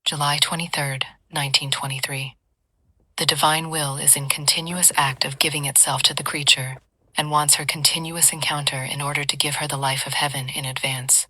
July 23rd, 1923. The divine will is in continuous act of giving itself to the creature and wants her continuous encounter in order to give her the life of heaven in advance.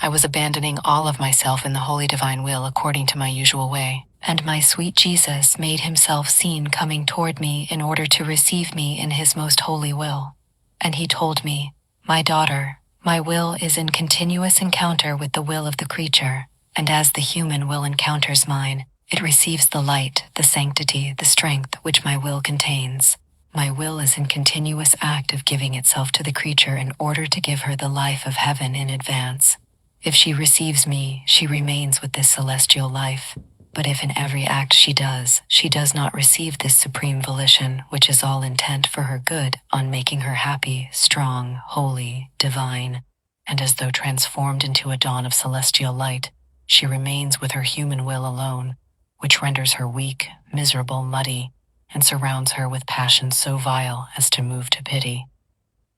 I was abandoning all of myself in the holy divine will according to my usual way, and my sweet Jesus made himself seen coming toward me in order to receive me in his most holy will. And he told me, "My daughter, my will is in continuous encounter with the will of the creature, and as the human will encounters mine, it receives the light, the sanctity, the strength which my will contains. My will is in continuous act of giving itself to the creature in order to give her the life of heaven in advance. If she receives me, she remains with this celestial life. But if in every act she does not receive this supreme volition, which is all intent for her good, on making her happy, strong, holy, divine, and as though transformed into a dawn of celestial light, she remains with her human will alone, which renders her weak, miserable, muddy, and surrounds her with passions so vile as to move to pity.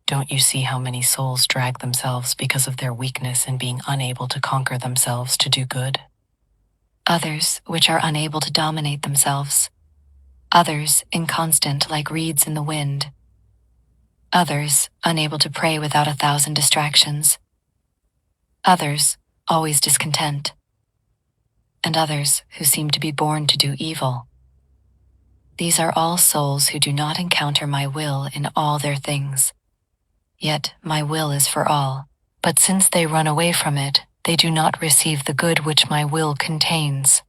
Don't you see how many souls drag themselves because of their weakness in being unable to conquer themselves to do good? Others, which are unable to dominate themselves. Others, inconstant like reeds in the wind. Others, unable to pray without 1,000 distractions. Others, always discontent. And others who seem to be born to do evil. These are all souls who do not encounter my will in all their things. Yet my will is for all, but since they run away from it, they do not receive the good which my will contains.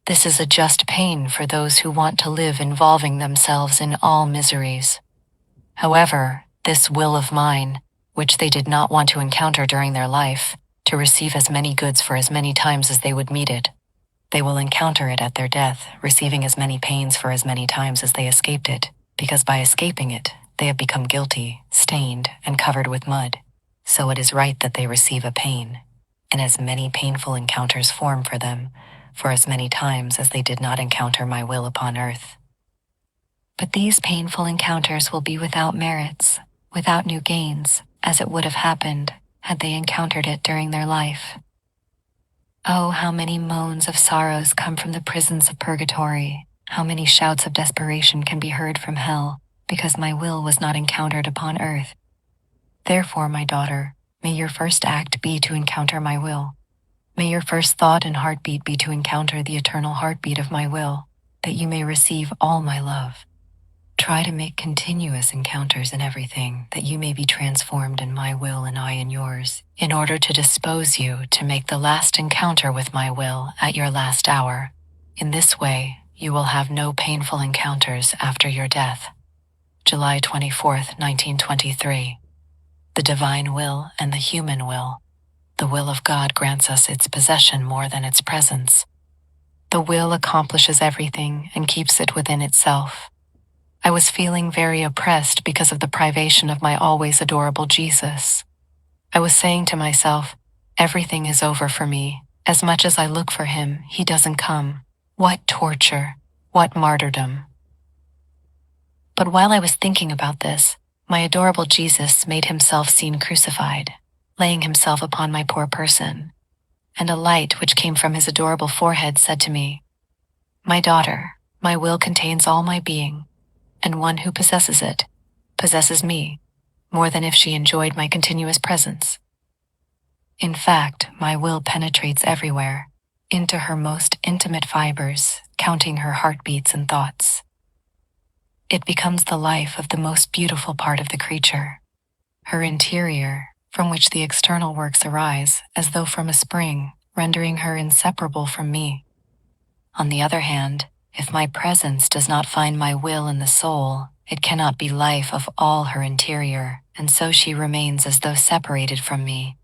This is a just pain for those who want to live involving themselves in all miseries. However, this will of mine, which they did not want to encounter during their life, to receive as many goods for as many times as they would meet it, they will encounter it at their death, receiving as many pains for as many times as they escaped it, because by escaping it, they have become guilty, stained, and covered with mud. So it is right that they receive a pain, and as many painful encounters form for them, for as many times as they did not encounter my will upon earth. But these painful encounters will be without merits, without new gains, as it would have happened had they encountered it during their life. Oh, how many moans of sorrows come from the prisons of purgatory, how many shouts of desperation can be heard from hell, because my will was not encountered upon earth. Therefore, my daughter, may your first act be to encounter my will. May your first thought and heartbeat be to encounter the eternal heartbeat of my will, that you may receive all my love. Try to make continuous encounters in everything, that you may be transformed in my will and I in yours, in order to dispose you to make the last encounter with my will at your last hour. In this way, you will have no painful encounters after your death. July 24th, 1923. The divine will and the human will. The will of God grants us its possession more than its presence. The will accomplishes everything and keeps it within itself. I was feeling very oppressed because of the privation of my always adorable Jesus. I was saying to myself, everything is over for me. As much as I look for him, he doesn't come. What torture, what martyrdom. But while I was thinking about this, my adorable Jesus made himself seen crucified, laying himself upon my poor person, and a light which came from his adorable forehead said to me, "My daughter, my will contains all my being, and one who possesses it, possesses me, more than if she enjoyed my continuous presence. In fact, my will penetrates everywhere, into her most intimate fibers, counting her heartbeats and thoughts. It becomes the life of the most beautiful part of the creature, her interior, from which the external works arise, as though from a spring, rendering her inseparable from me. On the other hand, if my presence does not find my will in the soul, it cannot be life of all her interior, and so she remains as though separated from me.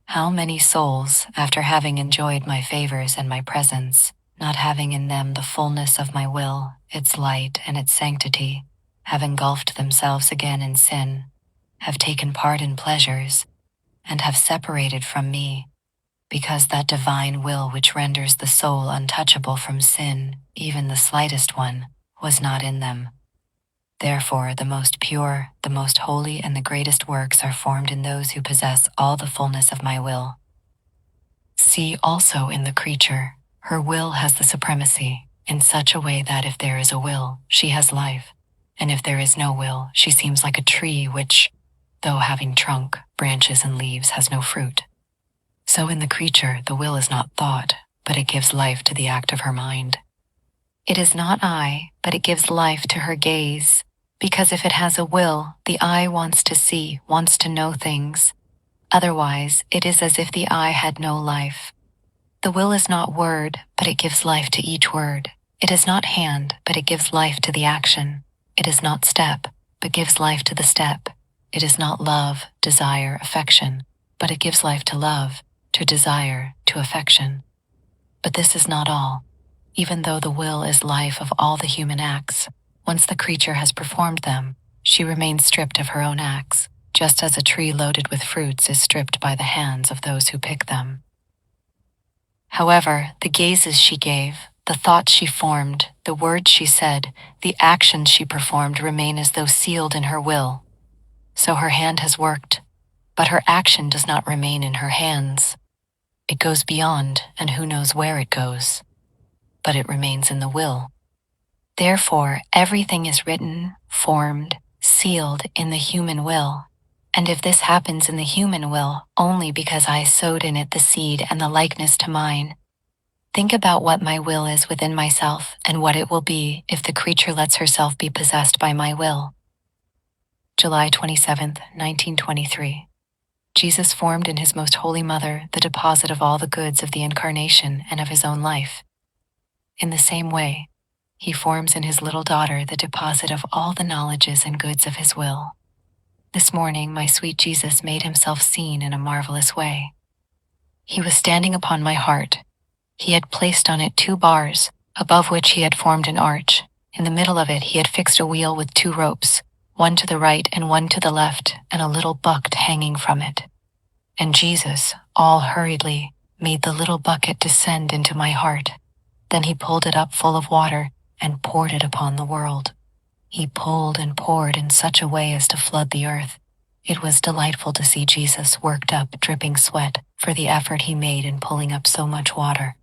How many souls, after having enjoyed my favors and my presence, not having in them the fullness of my will, its light and its sanctity, have engulfed themselves again in sin, have taken part in pleasures, and have separated from me, because that divine will which renders the soul untouchable from sin, even the slightest one, was not in them. Therefore, the most pure, the most holy, and the greatest works are formed in those who possess all the fullness of my will. See also in the creature Her will has the supremacy in such a way that if there is a will, she has life, and if there is no will, she seems like a tree which, though having trunk, branches, and leaves, has no fruit. So in the creature, the will is not thought, but it gives life to the act of her mind. It is not eye, but it gives life to her gaze, because if it has a will, the eye wants to see, wants to know things. Otherwise, it is as if the eye had no life. The will is not word, but it gives life to each word. It is not hand, but it gives life to the action. It is not step, but gives life to the step. It is not love, desire, affection, but it gives life to love, to desire, to affection. But this is not all. Even though the will is life of all the human acts, once the creature has performed them, she remains stripped of her own acts, just as a tree loaded with fruits is stripped by the hands of those who pick them. However, the gazes she gave, the thoughts she formed, the words she said, the actions she performed remain as though sealed in her will. So her hand has worked, but her action does not remain in her hands. It goes beyond, and who knows where it goes. But it remains in the will. Therefore, everything is written, formed, sealed in the human will. And if this happens in the human will only because I sowed in it the seed and the likeness to mine, think about what my will is within myself and what it will be if the creature lets herself be possessed by my will. July 27th, 1923. Jesus formed in his most holy mother the deposit of all the goods of the incarnation and of his own life. In the same way, he forms in his little daughter the deposit of all the knowledges and goods of his will. This morning, my sweet Jesus made himself seen in a marvelous way. He was standing upon my heart. He had placed on it 2 bars, above which he had formed an arch. In the middle of it he had fixed a wheel with 2 ropes, one to the right and one to the left, and a little bucket hanging from it. And Jesus, all hurriedly, made the little bucket descend into my heart. Then he pulled it up full of water and poured it upon the world. He pulled and poured in such a way as to flood the earth. It was delightful to see Jesus worked up, dripping sweat, for the effort he made in pulling up so much water.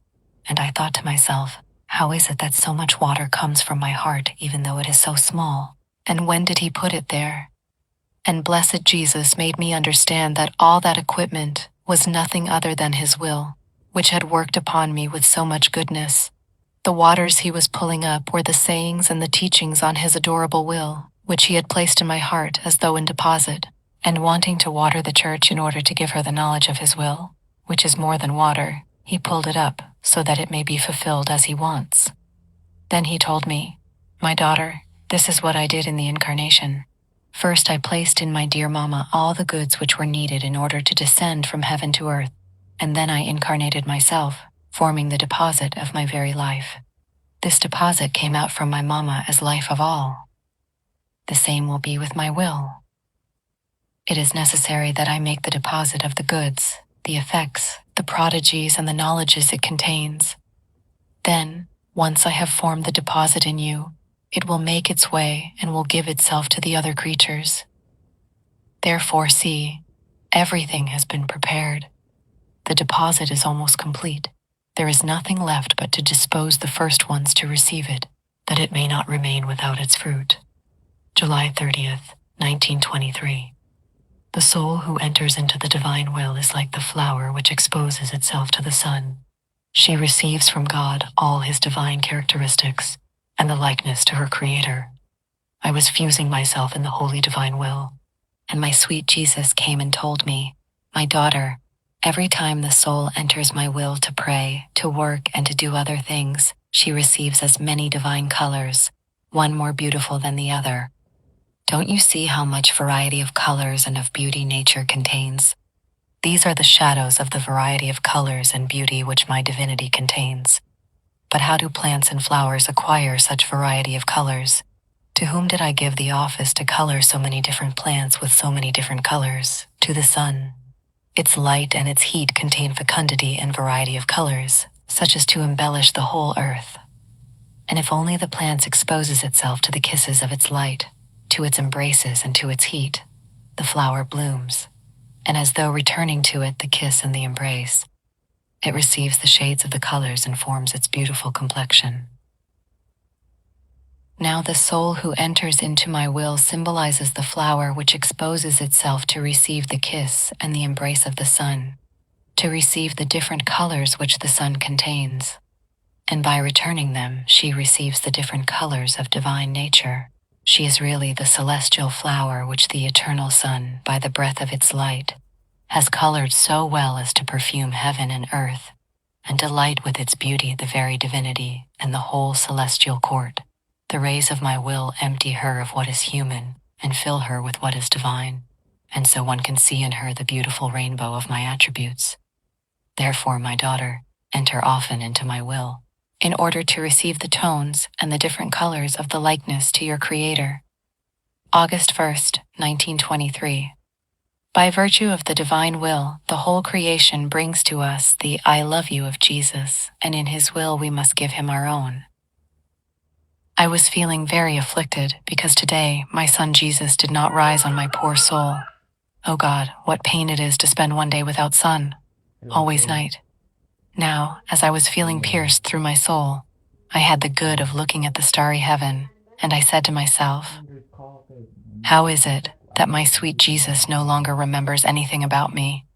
And I thought to myself, how is it that so much water comes from my heart even though it is so small? And when did he put it there? And blessed Jesus made me understand that all that equipment was nothing other than his will, which had worked upon me with so much goodness. The waters he was pulling up were the sayings and the teachings on his adorable will, which he had placed in my heart as though in deposit, and wanting to water the church in order to give her the knowledge of his will, which is more than water, he pulled it up so that it may be fulfilled as he wants. Then he told me, "My daughter, this is what I did in the incarnation. First I placed in my dear Mama all the goods which were needed in order to descend from heaven to earth, and then I incarnated myself, forming the deposit of my very life. This deposit came out from my Mama as life of all. The same will be with my will. It is necessary that I make the deposit of the goods, the effects, the prodigies, and the knowledges it contains. Then, once I have formed the deposit in you, it will make its way and will give itself to the other creatures. Therefore, see, everything has been prepared. The deposit is almost complete. There is nothing left but to dispose the first ones to receive it, that it may not remain without its fruit." July 30th, 1923. The soul who enters into the divine will is like the flower which exposes itself to the sun. She receives from God all his divine characteristics and the likeness to her Creator. I was fusing myself in the holy divine will, and my sweet Jesus came and told me, "My daughter, every time the soul enters my will to pray, to work, and to do other things, she receives as many divine colors, one more beautiful than the other. Don't you see how much variety of colors and of beauty nature contains? These are the shadows of the variety of colors and beauty which my divinity contains. But how do plants and flowers acquire such variety of colors? To whom did I give the office to color so many different plants with so many different colors? To the sun. Its light and its heat contain fecundity and variety of colors, such as to embellish the whole earth. And if only the plant exposes itself to the kisses of its light, to its embraces and to its heat, the flower blooms, and as though returning to it the kiss and the embrace, It receives the shades of the colors and forms its beautiful complexion. Now the soul who enters into my will symbolizes the flower which exposes itself to receive the kiss and the embrace of the sun, to receive the different colors which the sun contains. And by returning them, she receives the different colors of divine nature. She is really the celestial flower which the eternal sun, by the breath of its light, has colored so well as to perfume heaven and earth, and delight with its beauty the very divinity and the whole celestial court. The rays of my will empty her of what is human and fill her with what is divine, and so one can see in her the beautiful rainbow of my attributes. Therefore, my daughter, enter often into my will, in order to receive the tones and the different colors of the likeness to your Creator. August 1st, 1923. By virtue of the divine will, the whole creation brings to us the I love you of Jesus, and in his will we must give him our own. I was feeling very afflicted because today my son Jesus did not rise on my poor soul. Oh God, what pain it is to spend one day without sun, always night. Now, as I was feeling pierced through my soul, I had the good of looking at the starry heaven, and I said to myself, how is it that my sweet Jesus no longer remembers anything about me?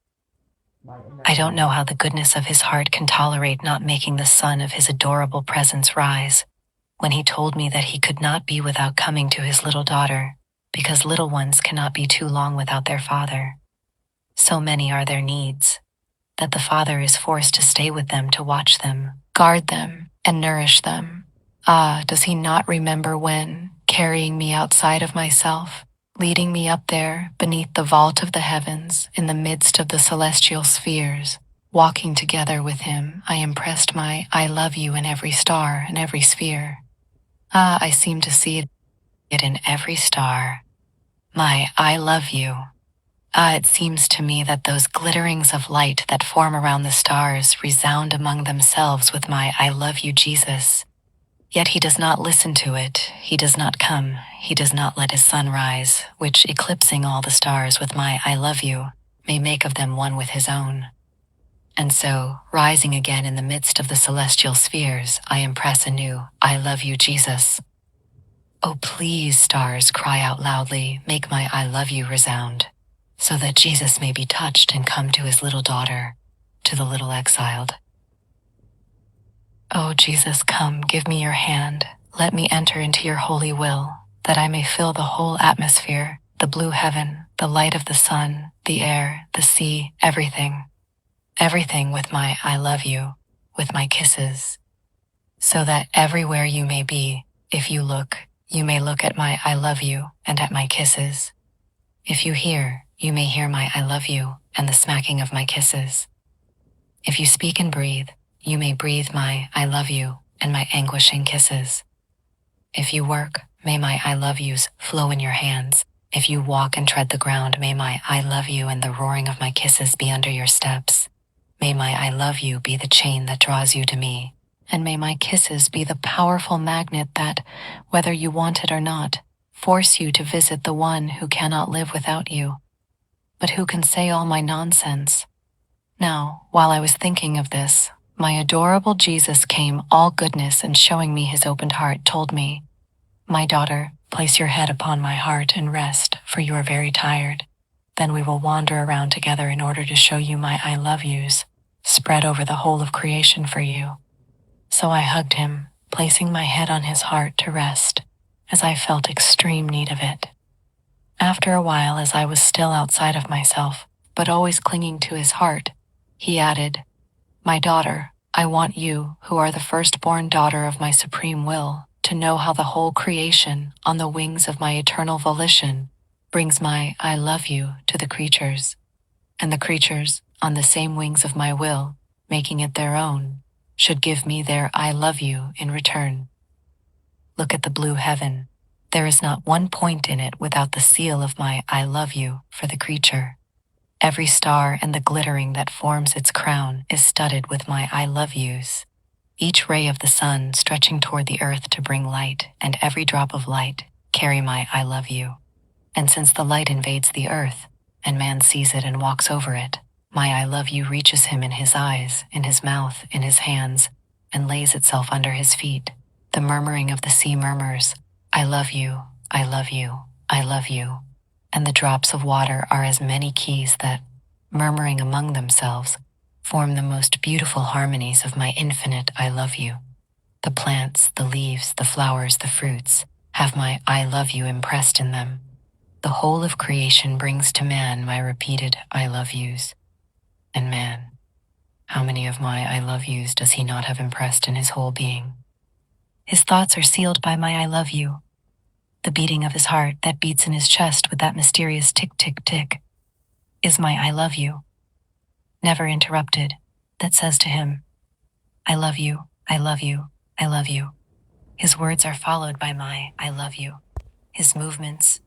I don't know how the goodness of his heart can tolerate not making the sun of his adorable presence rise, when he told me that he could not be without coming to his little daughter, because little ones cannot be too long without their father. So many are their needs, that the father is forced to stay with them to watch them, guard them, and nourish them. Ah, does he not remember when, carrying me outside of myself, leading me up there beneath the vault of the heavens, in the midst of the celestial spheres, walking together with him, I impressed my I love you in every star and every sphere. Ah, I seem to see it in every star. My I love you. Ah, it seems to me that those glitterings of light that form around the stars resound among themselves with my I love you, Jesus. Yet he does not listen to it, he does not come, he does not let his sun rise, which, eclipsing all the stars with my I love you, may make of them one with his own. And so, rising again in the midst of the celestial spheres, I impress anew, I love you, Jesus. Oh, please, stars, cry out loudly, make my I love you resound, so that Jesus may be touched and come to his little daughter, to the little exiled. Oh, Jesus, come, give me your hand. Let me enter into your holy will, that I may fill the whole atmosphere, the blue heaven, the light of the sun, the air, the sea, everything. Everything with my I love you, with my kisses, so that everywhere you may be, if you look, you may look at my I love you and at my kisses. If you hear, you may hear my I love you and the smacking of my kisses. If you speak and breathe, you may breathe my I love you and my anguishing kisses. If you work, may my I love yous flow in your hands. If you walk and tread the ground, may my I love you and the roaring of my kisses be under your steps. May my I love you be the chain that draws you to me, and may my kisses be the powerful magnet that, whether you want it or not, force you to visit the one who cannot live without you, but who can say all my nonsense. Now, while I was thinking of this, my adorable Jesus came, all goodness, and showing me his opened heart, told me, my daughter, place your head upon my heart and rest, for you are very tired. Then we will wander around together in order to show you my I love yous, spread over the whole of creation for you. So I hugged him, placing my head on his heart to rest, as I felt extreme need of it. After a while, as I was still outside of myself, but always clinging to his heart, he added, my daughter, I want you, who are the firstborn daughter of my supreme will, to know how the whole creation, on the wings of my eternal volition, brings my I love you to the creatures, and the creatures, on the same wings of my will, making it their own, should give me their I love you in return. Look at the blue heaven. There is not one point in it without the seal of my I love you for the creature. Every star and the glittering that forms its crown is studded with my I love yous. Each ray of the sun stretching toward the earth to bring light, and every drop of light carry my I love you. And since the light invades the earth, and man sees it and walks over it, My I love you reaches him in his eyes, in his mouth, in his hands, and lays itself under his feet. The murmuring of the sea murmurs, I love you, I love you, I love you. And the drops of water are as many keys that, murmuring among themselves, form the most beautiful harmonies of my infinite I love you. The plants, the leaves, the flowers, the fruits, have my I love you impressed in them. The whole of creation brings to man my repeated I love yous. And man, how many of my I love yous does he not have impressed in his whole being? His thoughts are sealed by my I love you. The beating of his heart that beats in his chest with that mysterious tick, tick, tick is my I love you, never interrupted, that says to him, I love you, I love you, I love you. His words are followed by my I love you. His movements,